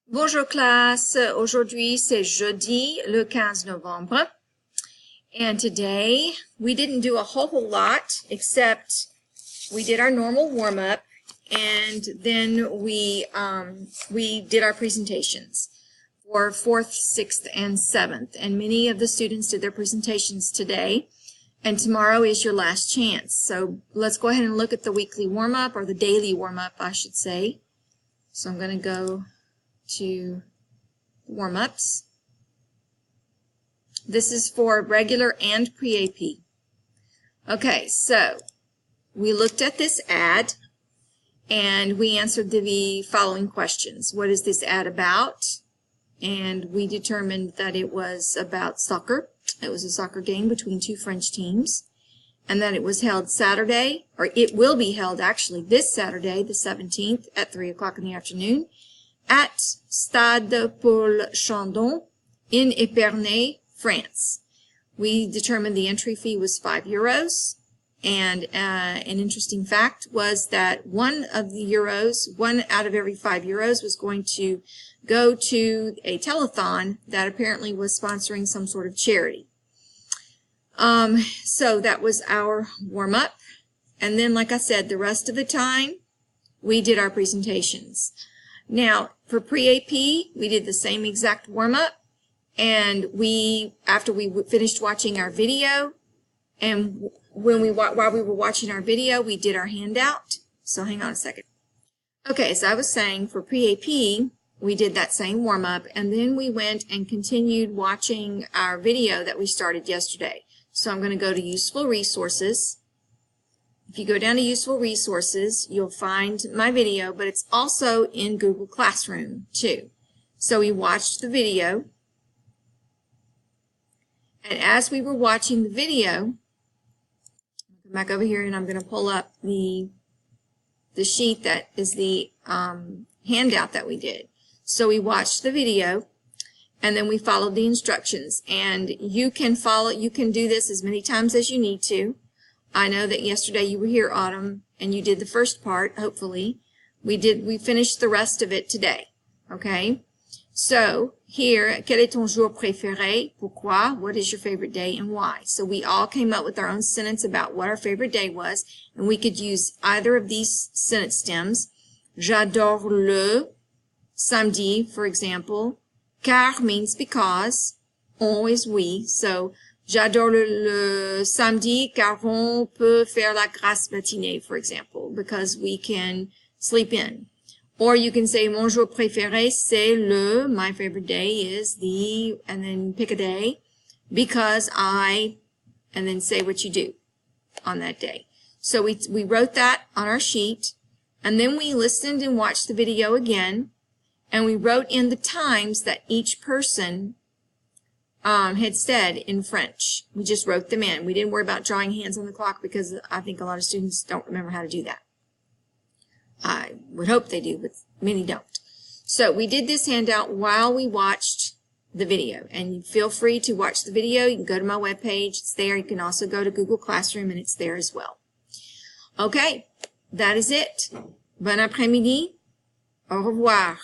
Bonjour classe, aujourd'hui c'est jeudi le 15 novembre and today we didn't do a whole lot except we did our normal warm-up and then we did our presentations for 4th, 6th, and 7th, and many of the students did their presentations today, and tomorrow is your last chance. So let's go ahead and look at the weekly warm-up, or the daily warm-up I should say. So I'm going to go to warm-ups. This is for regular and pre-AP. Okay, so we looked at this ad and we answered the following questions. What is this ad about? And we determined that it was about soccer. It was a soccer game between two French teams, and that it was held Saturday, or it will be held actually this Saturday, the 17th, at 3 o'clock in the afternoon at Stade Paul Chandon in Épernay, France. We determined the entry fee was €5, and an interesting fact was that one out of every €5 was going to go to a telethon that apparently was sponsoring some sort of charity. So that was our warm-up, and then like I said, the rest of the time we did our presentations. Now, for pre-AP, we did the same exact warm-up, and after we finished watching our video, and while we were watching our video, we did our handout. So hang on a second. Okay, so I was saying for pre-AP, we did that same warm-up, and then we went and continued watching our video that we started yesterday. So I'm going to go to Useful Resources. If you go down to Useful Resources, you'll find my video, but it's also in Google Classroom too. So we watched the video, and as we were watching the video, I'll come back over here and I'm going to pull up the sheet that is the handout that we did. So we watched the video, and then we followed the instructions, and you can do this as many times as you need to. I know that yesterday you were here, Autumn, and you did the first part, hopefully. We finished the rest of it today, okay? So, here, quel est ton jour préféré? Pourquoi? What is your favorite day and why? So we all came up with our own sentence about what our favorite day was, and we could use either of these sentence stems. J'adore le samedi, for example. Car means because. On is oui, so j'adore le samedi car on peut faire la grasse matinée, for example, because we can sleep in. Or you can say mon jour préféré c'est le, my favorite day is the, and then pick a day, because I, and then say what you do on that day. So we wrote that on our sheet, and then we listened and watched the video again, and we wrote in the times that each person had said in French. We just wrote them in. We didn't worry about drawing hands on the clock because I think a lot of students don't remember how to do that. I would hope they do, but many don't. So we did this handout while we watched the video. And feel free to watch the video. You can go to my webpage. It's there. You can also go to Google Classroom, and it's there as well. Okay, that is it. Bon après-midi. Au revoir.